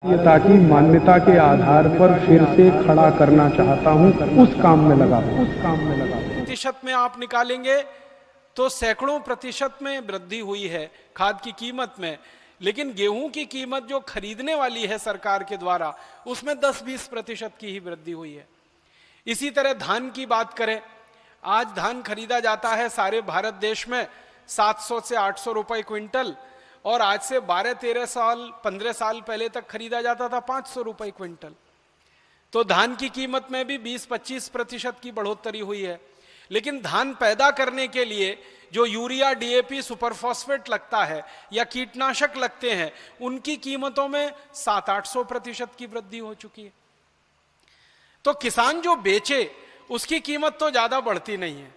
की मान्यता के आधार पर फिर से खड़ा करना चाहता हूं, उस काम में लगा प्रतिशत में आप निकालेंगे तो सैकड़ों प्रतिशत में वृद्धि हुई है खाद की कीमत में, लेकिन गेहूं की कीमत जो खरीदने वाली है सरकार के द्वारा उसमें 10-20% की ही वृद्धि हुई है। इसी तरह धान की बात करें, आज धान खरीदा जाता है सारे भारत देश में 700 से 800 रुपए क्विंटल, और आज से 12-13 साल 15 साल पहले तक खरीदा जाता था 500 रुपए क्विंटल। तो धान की कीमत में भी 20-25% की बढ़ोतरी हुई है। लेकिन धान पैदा करने के लिए जो यूरिया, डीएपी, सुपरफॉस्फेट लगता है या कीटनाशक लगते हैं, उनकी कीमतों में 700-800% की वृद्धि हो चुकी है। तो किसान जो बेचे उसकी कीमत तो ज्यादा बढ़ती नहीं है,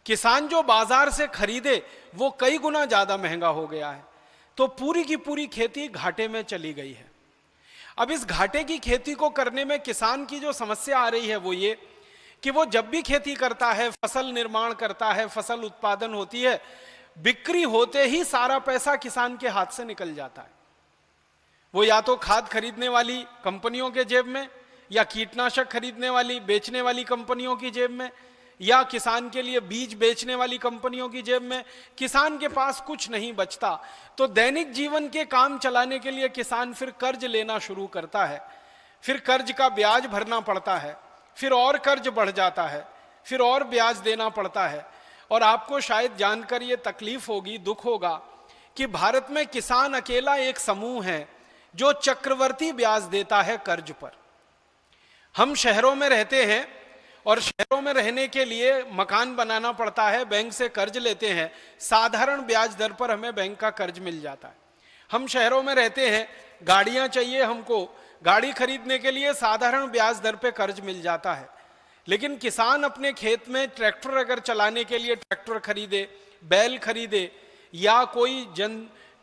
किसान जो बाजार से खरीदे वो कई गुना ज्यादा महंगा हो गया है। तो पूरी की पूरी खेती घाटे में चली गई है। अब इस घाटे की खेती को करने में किसान की जो समस्या आ रही है वो ये कि वो जब भी खेती करता है, फसल निर्माण करता है, फसल उत्पादन होती है, बिक्री होते ही सारा पैसा किसान के हाथ से निकल जाता है। वो या तो खाद खरीदने वाली कंपनियों के जेब में, या कीटनाशक खरीदने वाली बेचने वाली कंपनियों की जेब में, या किसान के लिए बीज बेचने वाली कंपनियों की जेब में। किसान के पास कुछ नहीं बचता। तो दैनिक जीवन के काम चलाने के लिए किसान फिर कर्ज लेना शुरू करता है, फिर कर्ज का ब्याज भरना पड़ता है, फिर और कर्ज बढ़ जाता है, फिर और ब्याज देना पड़ता है। और आपको शायद जानकर ये तकलीफ होगी, दुख होगा कि भारत में किसान अकेला एक समूह है जो चक्रवर्ती ब्याज देता है कर्ज पर। हम शहरों में रहते हैं और शहरों में रहने के लिए मकान बनाना पड़ता है, बैंक से कर्ज लेते हैं, साधारण ब्याज दर पर हमें बैंक का कर्ज मिल जाता है। हम शहरों में रहते हैं, गाड़ियां चाहिए हमको, गाड़ी खरीदने के लिए साधारण ब्याज दर पे कर्ज मिल जाता है। लेकिन किसान अपने खेत में ट्रैक्टर अगर चलाने के लिए ट्रैक्टर खरीदे, बैल खरीदे, या कोई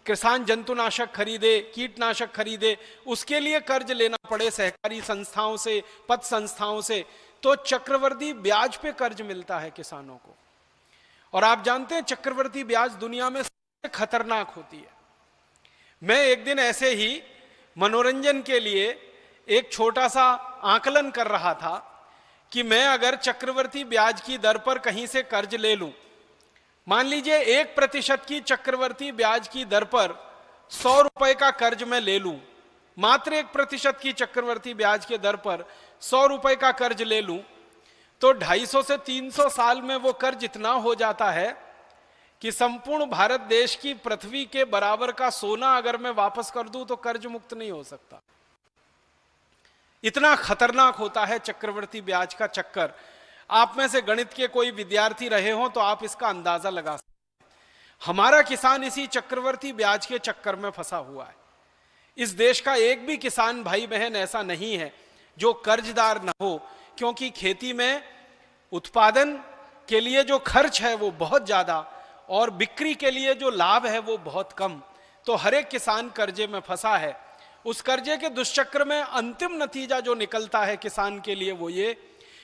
किसान जंतुनाशक खरीदे, कीटनाशक खरीदे, उसके लिए कर्ज लेना पड़े सहकारी संस्थाओं से, पत संस्थाओं से, तो चक्रवर्ती ब्याज पे कर्ज मिलता है किसानों को। और आप जानते हैं चक्रवर्ती ब्याज दुनिया में सबसे खतरनाक होती है। मैं एक दिन ऐसे ही मनोरंजन के लिए एक छोटा सा आकलन कर रहा था कि मैं अगर चक्रवर्ती ब्याज की दर पर कहीं से कर्ज ले लूं, मान लीजिए 1% की चक्रवर्ती ब्याज की दर पर 100 रुपए का कर्ज मैं ले लूं, मात्र 1% की चक्रवर्ती ब्याज के दर पर 100 रुपए का कर्ज ले लूं, तो 250 से 300 साल में वो कर्ज इतना हो जाता है कि संपूर्ण भारत देश की पृथ्वी के बराबर का सोना अगर मैं वापस कर दूं तो कर्ज मुक्त नहीं हो सकता। इतना खतरनाक होता है चक्रवर्ती ब्याज का चक्कर। आप में से गणित के कोई विद्यार्थी रहे हो तो आप इसका अंदाजा लगा सकते हैं। हमारा किसान इसी चक्रवर्ती ब्याज के चक्कर में फंसा हुआ है। इस देश का एक भी किसान भाई बहन ऐसा नहीं है जो कर्जदार ना हो, क्योंकि खेती में उत्पादन के लिए जो खर्च है वो बहुत ज्यादा और बिक्री के लिए जो लाभ है वो बहुत कम। तो हर एक किसान कर्जे में फंसा है। उस कर्जे के दुष्चक्र में अंतिम नतीजा जो निकलता है किसान के लिए वो ये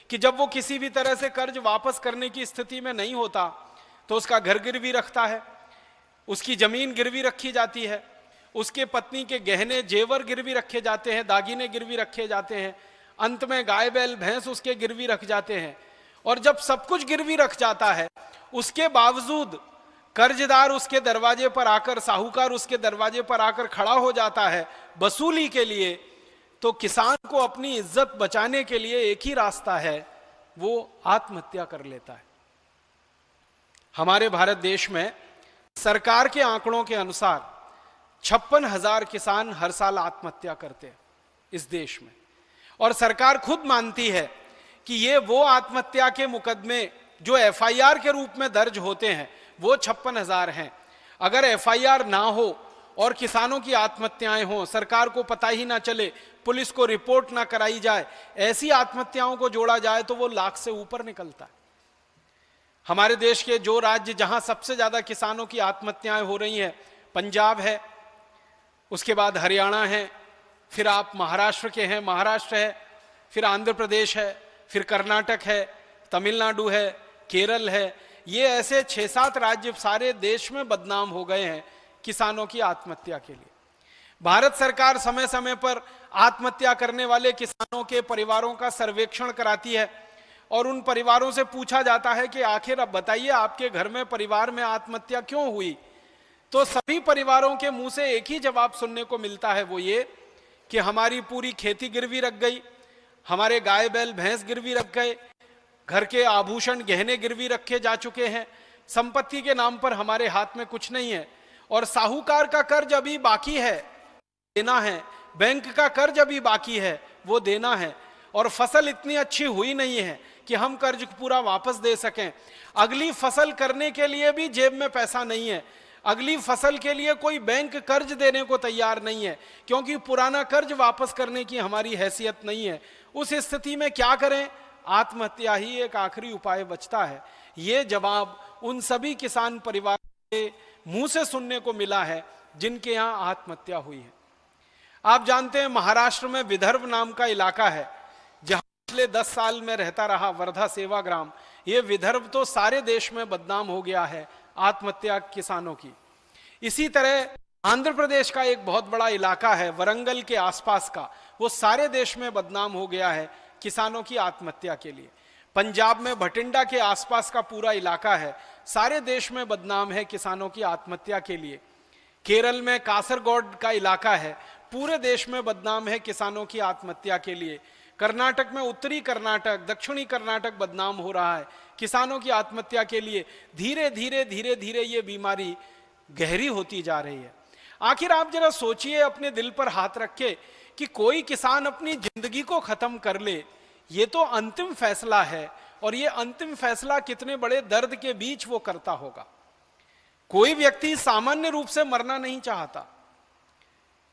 कि जब वो किसी भी तरह से कर्ज वापस करने की स्थिति में नहीं होता तो उसका घर गिरवी रखता है, उसकी जमीन गिरवी रखी जाती है, उसके पत्नी के गहने जेवर गिरवी रखे जाते हैं, दागिने गिरवी रखे जाते हैं, अंत में गाय बैल भैंस उसके गिरवी रख जाते हैं। और जब सब कुछ गिरवी रख जाता है उसके बावजूद कर्जदार उसके दरवाजे पर आकर, साहूकार उसके दरवाजे पर आकर खड़ा हो जाता है वसूली के लिए, तो किसान को अपनी इज्जत बचाने के लिए एक ही रास्ता है, वो आत्महत्या कर लेता है। हमारे भारत देश में सरकार के आंकड़ों के अनुसार 56,000 किसान हर साल आत्महत्या करते हैं इस देश में। और सरकार खुद मानती है कि ये वो आत्महत्या के मुकदमे जो एफआईआर के रूप में दर्ज होते हैं वो 56,000 हैं। अगर एफआईआर ना हो और किसानों की आत्महत्याएं हों, सरकार को पता ही ना चले, पुलिस को रिपोर्ट ना कराई जाए, ऐसी आत्महत्याओं को जोड़ा जाए तो वो लाख से ऊपर निकलता है। हमारे देश के जो राज्य जहां सबसे ज्यादा किसानों की आत्महत्याएं हो रही हैं, पंजाब है, उसके बाद हरियाणा है, फिर आप महाराष्ट्र के हैं, महाराष्ट्र है, फिर आंध्र प्रदेश है, फिर कर्नाटक है, तमिलनाडु है, केरल है। ये ऐसे 6-7 राज्य सारे देश में बदनाम हो गए हैं किसानों की आत्महत्या के लिए। भारत सरकार समय समय पर आत्महत्या करने वाले किसानों के परिवारों का सर्वेक्षण कराती है और उन परिवारों से पूछा जाता है कि आखिर अब बताइए आपके घर में परिवार में आत्महत्या क्यों हुई। तो सभी परिवारों के मुंह से एक ही जवाब सुनने को मिलता है, वो ये कि हमारी पूरी खेती गिरवी रख गई, हमारे गाय बैल भैंस गिरवी रख गए, घर के आभूषण गहने गिरवी रखे जा चुके हैं, संपत्ति के नाम पर हमारे हाथ में कुछ नहीं है और साहूकार का कर्ज अभी बाकी है, देना है, बैंक का कर्ज अभी बाकी है, वो देना है, और फसल इतनी अच्छी हुई नहीं है कि हम कर्ज पूरा वापस दे सकें। अगली फसल करने के लिए भी जेब में पैसा नहीं है, अगली फसल के लिए कोई बैंक कर्ज देने को तैयार नहीं है, क्योंकि पुराना कर्ज वापस करने की हमारी हैसियत नहीं है। उस स्थिति में क्या करें? आत्महत्या ही एक आखिरी उपाय बचता है। ये जवाब उन सभी किसान परिवार के मुंह से सुनने को मिला है जिनके यहाँ आत्महत्या हुई है। आप जानते हैं महाराष्ट्र में विदर्भ नाम का इलाका है जहां पिछले 10 साल में रहता रहा वर्धा सेवाग्राम। ये विदर्भ तो सारे देश में बदनाम हो गया है आत्महत्या किसानों की। इसी तरह आंध्र प्रदेश का एक बहुत बड़ा इलाका है वरंगल के आसपास का, वो सारे देश में बदनाम हो गया है किसानों की आत्महत्या के लिए। पंजाब में भटिंडा के आसपास का पूरा इलाका है, सारे देश में बदनाम है किसानों की आत्महत्या के लिए। केरल में कासरगोड का इलाका है, पूरे देश में बदनाम है किसानों की आत्महत्या के लिए। कर्नाटक में उत्तरी कर्नाटक, दक्षिणी कर्नाटक बदनाम हो रहा है किसानों की आत्महत्या के लिए। धीरे धीरे धीरे धीरे ये बीमारी गहरी होती जा रही है। आखिर आप जरा सोचिए, अपने दिल पर हाथ रख के, कि कोई किसान अपनी जिंदगी को खत्म कर ले, ये तो अंतिम फैसला है, और ये अंतिम फैसला कितने बड़े दर्द के बीच वो करता होगा। कोई व्यक्ति सामान्य रूप से मरना नहीं चाहता।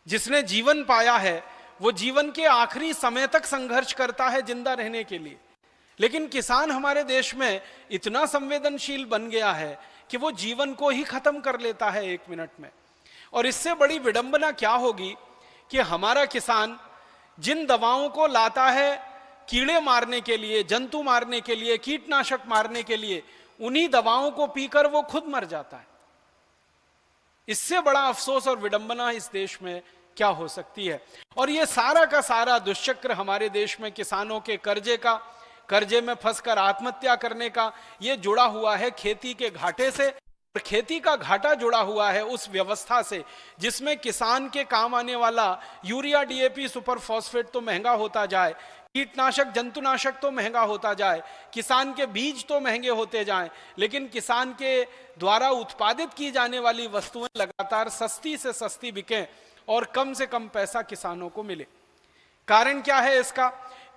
जिसने जीवन पाया है वो जीवन के आखिरी समय तक संघर्ष करता है जिंदा रहने के लिए, लेकिन किसान हमारे देश में इतना संवेदनशील बन गया है कि वो जीवन को ही खत्म कर लेता है 1 मिनट में। और इससे बड़ी विडंबना क्या होगी कि हमारा किसान जिन दवाओं को लाता है कीड़े मारने के लिए, जंतु मारने के लिए, कीटनाशक मारने के लिए, उन्हीं दवाओं को पीकर वो खुद मर जाता है। इससे बड़ा अफसोस और विडंबना इस देश में क्या हो सकती है। और ये सारा का सारा दुष्चक्र हमारे देश में किसानों के कर्जे में फंसकर आत्महत्या करने का, ये जुड़ा हुआ है खेती के घाटे से। और खेती का घाटा जुड़ा हुआ है उस व्यवस्था से जिसमें किसान के काम आने वाला यूरिया, डीएपी, सुपर फॉस्फेट तो महंगा होता जाए, कीटनाशक, जंतुनाशक तो महंगा होता जाए, किसान के बीज तो महंगे होते जाएं, लेकिन किसान के द्वारा उत्पादित की जाने वाली वस्तुएं लगातार सस्ती से सस्ती बिकें और कम से कम पैसा किसानों को मिले। कारण क्या है इसका?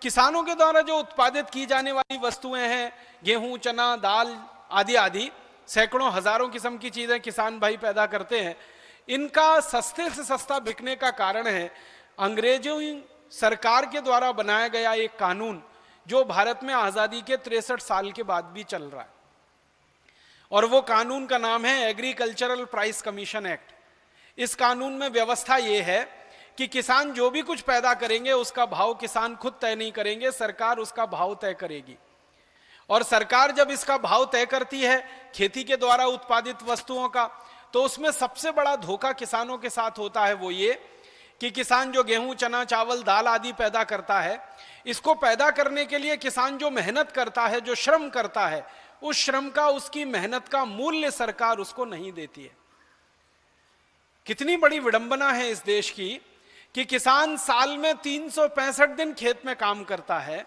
किसानों के द्वारा जो उत्पादित की जाने वाली वस्तुएं हैं, गेहूं, चना, दाल आदि आदि सैकड़ों हजारों किस्म की चीजें किसान भाई पैदा करते हैं, इनका सस्ते से सस्ता बिकने का कारण है अंग्रेजों सरकार के द्वारा बनाया गया एक कानून जो भारत में आजादी के 63 साल के बाद भी चल रहा है। और वो कानून का नाम है एग्रीकल्चरल प्राइस कमीशन एक्ट। इस कानून में व्यवस्था ये है कि किसान जो भी कुछ पैदा करेंगे उसका भाव किसान खुद तय नहीं करेंगे, सरकार उसका भाव तय करेगी। और सरकार जब इसका भाव तय करती है खेती के द्वारा उत्पादित वस्तुओं का, तो उसमें सबसे बड़ा धोखा किसानों के साथ होता है वो ये कि किसान जो गेहूं, चना, चावल, दाल आदि पैदा करता है, इसको पैदा करने के लिए किसान जो मेहनत करता है, जो श्रम करता है, उस श्रम का, उसकी मेहनत का मूल्य सरकार उसको नहीं देती है। कितनी बड़ी विडंबना है इस देश की कि किसान साल में 365 दिन खेत में काम करता है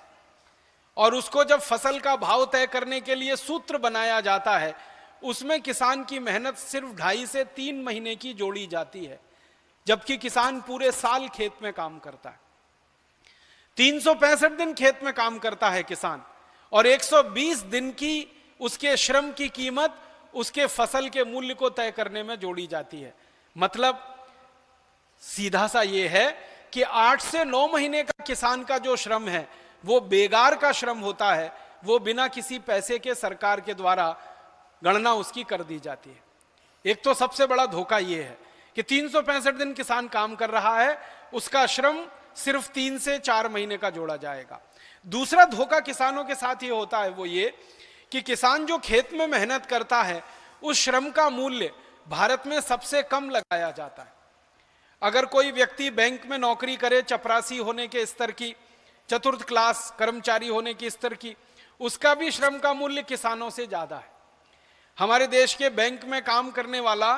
और उसको जब फसल का भाव तय करने के लिए सूत्र बनाया जाता है, उसमें किसान की मेहनत सिर्फ 2.5 से 3 महीने की जोड़ी जाती है, जबकि किसान पूरे साल खेत में काम करता है। 365 दिन खेत में काम करता है किसान, और 120 दिन की उसके श्रम की कीमत उसके फसल के मूल्य को तय करने में जोड़ी जाती है। मतलब सीधा सा ये है कि 8 से 9 महीने का किसान का जो श्रम है वो बेकार का श्रम होता है, वो बिना किसी पैसे के सरकार के द्वारा गणना उसकी कर दी जाती है। एक तो सबसे बड़ा धोखा ये है कि 365 दिन किसान काम कर रहा है, उसका श्रम सिर्फ 3 से 4 महीने का जोड़ा जाएगा। दूसरा धोखा किसानों के साथ ये होता है वो ये कि किसान जो खेत में मेहनत करता है उस श्रम का मूल्य भारत में सबसे कम लगाया जाता है। अगर कोई व्यक्ति बैंक में नौकरी करे, चपरासी होने के स्तर की, चतुर्थ क्लास कर्मचारी होने के स्तर की, उसका भी श्रम का मूल्य किसानों से ज्यादा है। हमारे देश के बैंक में काम करने वाला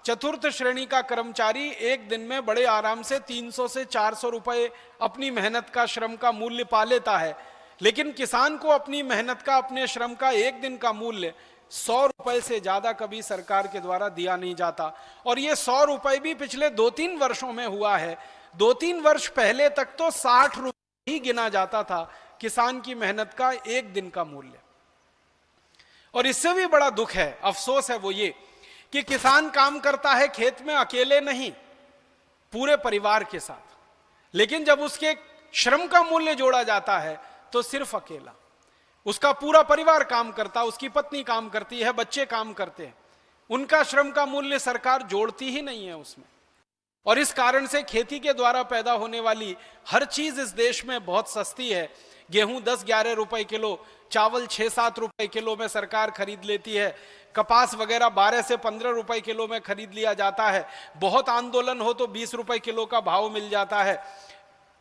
चतुर्थ श्रेणी का कर्मचारी एक दिन में बड़े आराम से 300 से 400 रुपए अपनी मेहनत का, श्रम का मूल्य पा लेता है, लेकिन किसान को अपनी मेहनत का, अपने श्रम का एक दिन का मूल्य 100 रुपए से ज्यादा कभी सरकार के द्वारा दिया नहीं जाता। और ये 100 रुपए भी पिछले 2-3 वर्षों में हुआ है। 2-3 वर्ष पहले तक तो 60 रुपए ही गिना जाता था किसान की मेहनत का एक दिन का मूल्य। और इससे भी बड़ा दुख है, अफसोस है वो ये कि किसान काम करता है खेत में अकेले नहीं, पूरे परिवार के साथ, लेकिन जब उसके श्रम का मूल्य जोड़ा जाता है तो सिर्फ अकेला। उसका पूरा परिवार काम करता, उसकी पत्नी काम करती है, बच्चे काम करते हैं, उनका श्रम का मूल्य सरकार जोड़ती ही नहीं है उसमें। और इस कारण से खेती के द्वारा पैदा होने वाली हर चीज इस देश में बहुत सस्ती है। गेहूं 10-11 रुपए किलो, चावल 6-7 रुपए किलो में सरकार खरीद लेती है, कपास वगैरह 12 से 15 रुपए किलो में खरीद लिया जाता है, बहुत आंदोलन हो तो 20 रुपए किलो का भाव मिल जाता है।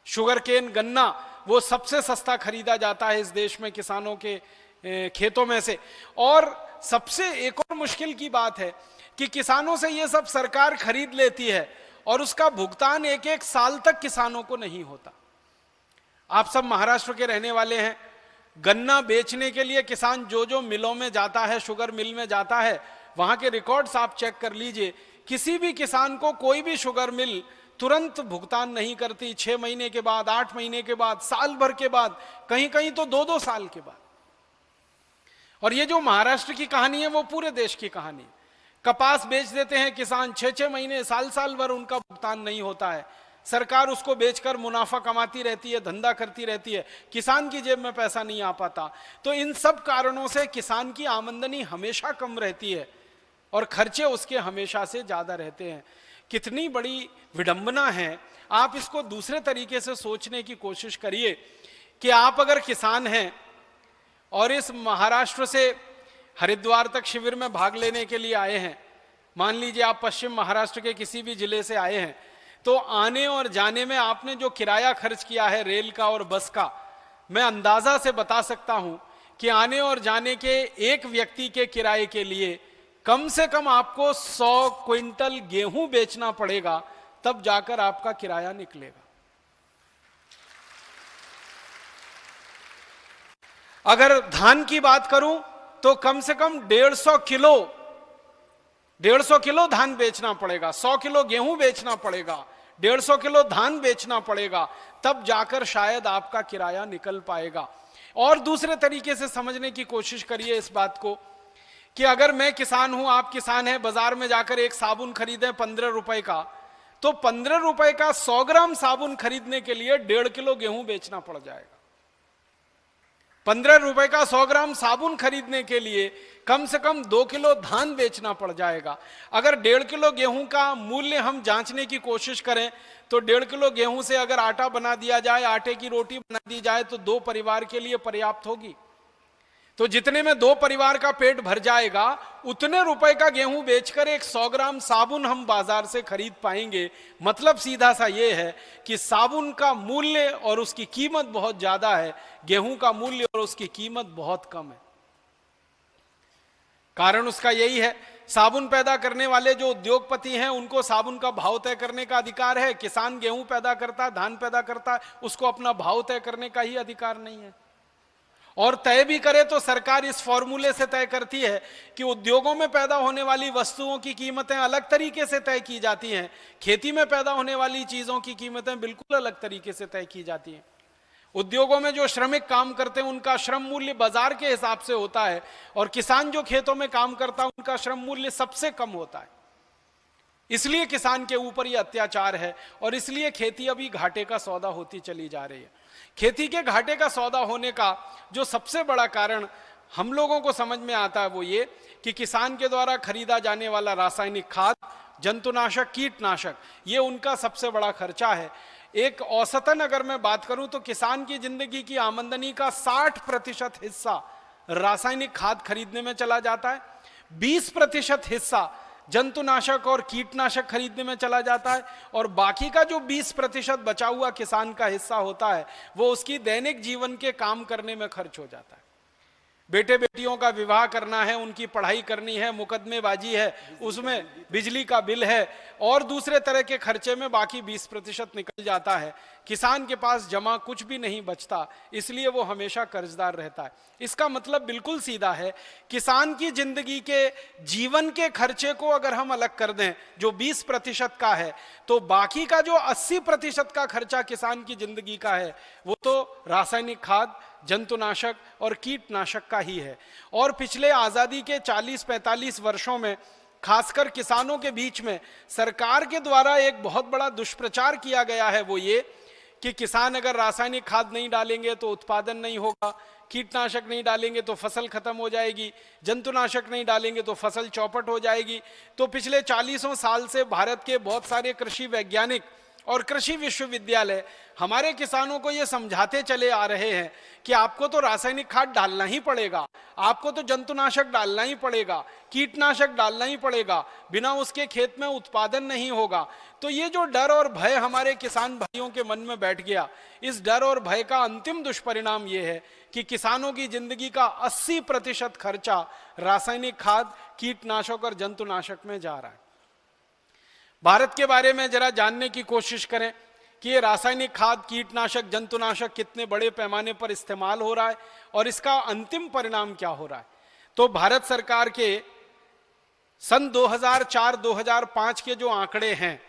शुगर केन, गन्ना, वो सबसे सस्ता खरीदा जाता है इस देश में किसानों के खेतों में से। और सबसे एक और मुश्किल की बात है कि किसानों से ये सब सरकार खरीद लेती है और उसका भुगतान 1-1 साल तक किसानों को नहीं होता। आप सब महाराष्ट्र के रहने वाले हैं, गन्ना बेचने के लिए किसान जो जो मिलों में जाता है, शुगर मिल में जाता है, वहां के रिकॉर्ड्स आप चेक कर लीजिए, किसी भी किसान को कोई भी शुगर मिल तुरंत भुगतान नहीं करती। 6 महीने के बाद, 8 महीने के बाद, साल भर के बाद, कहीं कहीं तो 2-2 साल के बाद। और ये जो महाराष्ट्र की कहानी है वो पूरे देश की कहानी है। कपास बेच देते हैं किसान, 6-6 महीने, साल भर उनका भुगतान नहीं होता है। सरकार उसको बेचकर मुनाफा कमाती रहती है, धंधा करती रहती है, किसान की जेब में पैसा नहीं आ पाता। तो इन सब कारणों से किसान की आमदनी हमेशा कम रहती है और खर्चे उसके हमेशा से ज्यादा रहते हैं। कितनी बड़ी विडंबना है। आप इसको दूसरे तरीके से सोचने की कोशिश करिए कि आप अगर किसान हैं और इस महाराष्ट्र से हरिद्वार तक शिविर में भाग लेने के लिए आए हैं, मान लीजिए आप पश्चिम महाराष्ट्र के किसी भी जिले से आए हैं, तो आने और जाने में आपने जो किराया खर्च किया है रेल का और बस का, मैं अंदाजा से बता सकता हूं कि आने और जाने के एक व्यक्ति के किराए के लिए कम से कम आपको 100 क्विंटल गेहूं बेचना पड़ेगा, तब जाकर आपका किराया निकलेगा। अगर धान की बात करूं तो कम से कम 150 किलो धान बेचना पड़ेगा, 100 किलो गेहूं बेचना पड़ेगा, 150 किलो धान बेचना पड़ेगा, तब जाकर शायद आपका किराया निकल पाएगा। और दूसरे तरीके से समझने की कोशिश करिए इस बात को कि अगर मैं किसान हूं, आप किसान हैं, बाजार में जाकर एक साबुन खरीदें 15 रुपए का, तो 15 रुपए का 100 ग्राम साबुन खरीदने के लिए 1.5 किलो गेहूं बेचना पड़ जाएगा। 15 रुपए का 100 ग्राम साबुन खरीदने के लिए कम से कम 2 किलो धान बेचना पड़ जाएगा। अगर 1.5 किलो गेहूं का मूल्य हम जांचने की कोशिश करें तो 1.5 किलो गेहूं से अगर आटा बना दिया जाए, आटे की रोटी बना दी जाए, तो 2 परिवार के लिए पर्याप्त होगी। तो जितने में 2 परिवार का पेट भर जाएगा, उतने रुपए का गेहूं बेचकर एक 100 ग्राम साबुन हम बाजार से खरीद पाएंगे। मतलब सीधा सा ये है कि साबुन का मूल्य और उसकी कीमत बहुत ज्यादा है, गेहूं का मूल्य और उसकी कीमत बहुत कम है। कारण उसका यही है, साबुन पैदा करने वाले जो उद्योगपति हैं उनको साबुन का भाव तय करने का अधिकार है। किसान गेहूं पैदा करता है, धान पैदा करता है, उसको अपना भाव तय करने का ही अधिकार नहीं है। और तय भी करे तो सरकार इस फॉर्मूले से तय करती है कि उद्योगों में पैदा होने वाली वस्तुओं की कीमतें अलग तरीके से तय की जाती हैं, खेती में पैदा होने वाली चीजों की कीमतें बिल्कुल अलग तरीके से तय की जाती हैं। उद्योगों में जो श्रमिक काम करते हैं उनका श्रम मूल्य बाजार के हिसाब से होता है, और किसान जो खेतों में काम करता है उनका श्रम मूल्य सबसे कम होता है। इसलिए किसान के ऊपर यह अत्याचार है और इसलिए खेती अभी घाटे का सौदा होती चली जा रही है। खेती के घाटे का सौदा होने का जो सबसे बड़ा कारण हम लोगों को समझ में आता है वो ये कि किसान के द्वारा खरीदा जाने वाला रासायनिक खाद, जंतुनाशक, कीटनाशक, ये उनका सबसे बड़ा खर्चा है। एक औसतन अगर मैं बात करूं तो किसान की जिंदगी की आमदनी का 60% हिस्सा रासायनिक खाद खरीदने में चला जाता है, 20% हिस्सा जंतुनाशक और कीटनाशक खरीदने में चला जाता है, और बाकी का जो 20% बचा हुआ किसान का हिस्सा होता है वो उसकी दैनिक जीवन के काम करने में खर्च हो जाता है। बेटे बेटियों का विवाह करना है, उनकी पढ़ाई करनी है, मुकदमेबाजी है, उसमें बिजली का बिल है और दूसरे तरह के खर्चे में बाकी 20% निकल जाता है। किसान के पास जमा कुछ भी नहीं बचता, इसलिए वो हमेशा कर्जदार रहता है। इसका मतलब बिल्कुल सीधा है, किसान की जिंदगी के जीवन के खर्चे को अगर हम अलग कर दें जो 20% का है, तो बाकी का जो 80% का खर्चा किसान की जिंदगी का है वो तो रासायनिक खाद, जंतुनाशक और कीटनाशक का ही है। और पिछले आजादी के 40-45 वर्षों में खासकर किसानों के बीच में सरकार के द्वारा एक बहुत बड़ा दुष्प्रचार किया गया है, वो ये कि किसान अगर रासायनिक खाद नहीं डालेंगे तो उत्पादन नहीं होगा, कीटनाशक नहीं डालेंगे तो फसल खत्म हो जाएगी, जंतुनाशक नहीं डालेंगे तो फसल चौपट हो जाएगी। तो पिछले 40 साल से भारत के बहुत सारे कृषि वैज्ञानिक और कृषि विश्वविद्यालय हमारे किसानों को ये समझाते चले आ रहे हैं कि आपको तो रासायनिक खाद डालना ही पड़ेगा, आपको तो जंतुनाशक डालना ही पड़ेगा, कीटनाशक डालना ही पड़ेगा, बिना उसके खेत में उत्पादन नहीं होगा। तो ये जो डर और भय हमारे किसान भाइयों के मन में बैठ गया, इस डर और भय का अंतिम दुष्परिणाम ये है कि किसानों की जिंदगी का 80% खर्चा रासायनिक खाद, कीटनाशक और जंतुनाशक में जा रहा है। भारत के बारे में जरा जानने की कोशिश करें कि ये रासायनिक खाद, कीटनाशक, जंतुनाशक कितने बड़े पैमाने पर इस्तेमाल हो रहा है और इसका अंतिम परिणाम क्या हो रहा है। तो भारत सरकार के सन 2004-2005 के जो आंकड़े हैं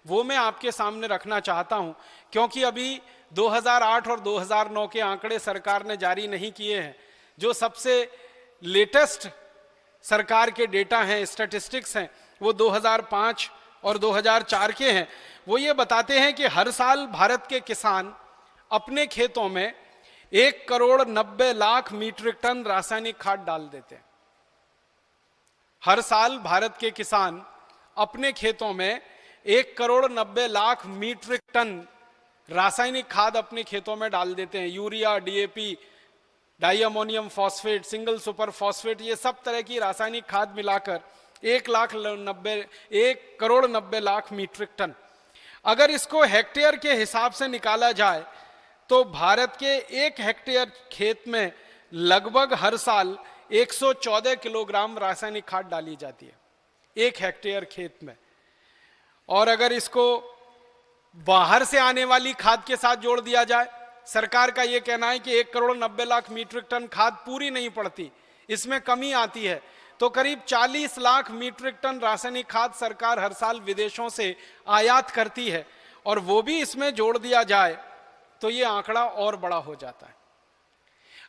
वो मैं आपके सामने रखना चाहता हूं, क्योंकि अभी 2008 और 2009 के आंकड़े सरकार ने जारी नहीं किए हैं। जो सबसे लेटेस्ट सरकार के डेटा हैं, स्टैटिस्टिक्स हैं, वो 2005 और 2004 के हैं। वो ये बताते हैं कि हर साल भारत के किसान अपने खेतों में 1,90,00,000 मीट्रिक टन रासायनिक खाद डाल देते हैं। हर साल भारत के किसान अपने खेतों में 1,90,00,000 मीट्रिक टन रासायनिक खाद अपने खेतों में डाल देते हैं। Urea, DAP, diammonium phosphate, single super phosphate, ये सब तरह की रासायनिक खाद मिलाकर 1,90,00,000 मीट्रिक टन। अगर इसको हेक्टेयर के हिसाब से निकाला जाए तो भारत के 1 हेक्टेयर खेत में लगभग हर साल 114 किलोग्राम रासायनिक खाद डाली जाती है 1 हेक्टेयर खेत में। और अगर इसको बाहर से आने वाली खाद के साथ जोड़ दिया जाए, सरकार का यह कहना है कि 1,90,00,000 मीट्रिक टन खाद पूरी नहीं पड़ती, इसमें कमी आती है, तो करीब 40 लाख मीट्रिक टन रासायनिक खाद सरकार हर साल विदेशों से आयात करती है। और वो भी इसमें जोड़ दिया जाए तो ये आंकड़ा और बड़ा हो जाता है।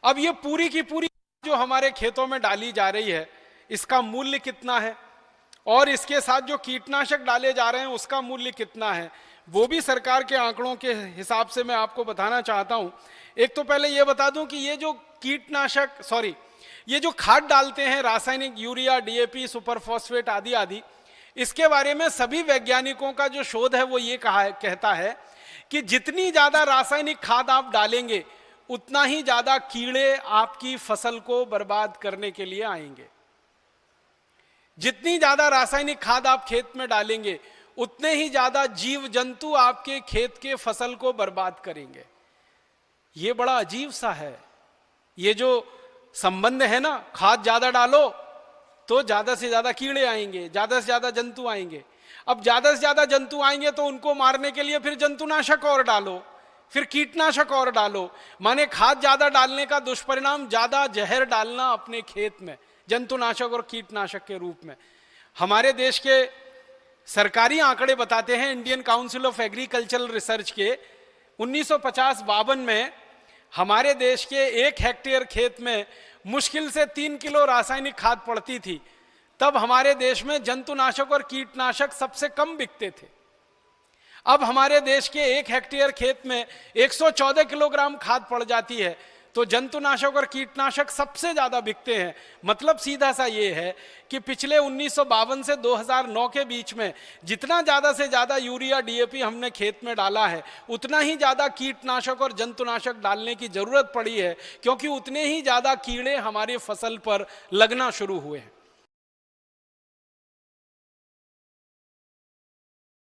अब ये पूरी की पूरी जो हमारे खेतों में डाली जा रही है, इसका मूल्य कितना है और इसके साथ जो कीटनाशक डाले जा रहे हैं उसका मूल्य कितना है, वो भी सरकार के आंकड़ों के हिसाब से मैं आपको बताना चाहता हूं। एक तो पहले ये बता दूं कि ये जो ये जो खाद डालते हैं, रासायनिक, यूरिया, डीएपी, सुपर फॉस्फेट आदि आदि, इसके बारे में सभी वैज्ञानिकों का जो शोध है वो ये कहता है कि जितनी ज्यादा रासायनिक खाद आप डालेंगे उतना ही ज्यादा कीड़े आपकी फसल को बर्बाद करने के लिए आएंगे। जितनी ज्यादा रासायनिक खाद आप खेत में डालेंगे उतने ही ज्यादा जीव जंतु आपके खेत के फसल को बर्बाद करेंगे। ये बड़ा अजीब सा है, ये जो संबंध है ना, खाद ज्यादा डालो तो ज्यादा से ज्यादा कीड़े आएंगे, ज्यादा से ज्यादा जंतु आएंगे। अब ज्यादा से ज्यादा जंतु आएंगे तो उनको मारने के लिए फिर जंतुनाशक और डालो, फिर कीटनाशक और डालो। माने खाद ज्यादा डालने का दुष्परिणाम ज्यादा जहर डालना अपने खेत में जंतुनाशक और कीटनाशक के रूप में। हमारे देश के सरकारी आंकड़े बताते हैं, Indian council of agricultural research के 1950-52 में हमारे देश के 1 हेक्टेयर खेत में मुश्किल से 3 किलो रासायनिक खाद पड़ती थी। तब हमारे देश में जंतुनाशक और कीटनाशक सबसे कम बिकते थे। अब हमारे देश के 1 हेक्टेयर खेत में 114 किलोग्राम खाद पड़ जाती है, तो जंतुनाशक और कीटनाशक सबसे ज्यादा बिकते हैं। मतलब सीधा सा ये है कि पिछले 1952 से 2009 के बीच में जितना ज्यादा से ज्यादा यूरिया, डीएपी हमने खेत में डाला है, उतना ही ज्यादा कीटनाशक और जंतुनाशक डालने की जरूरत पड़ी है, क्योंकि उतने ही ज्यादा कीड़े हमारी फसल पर लगना शुरू हुए हैं।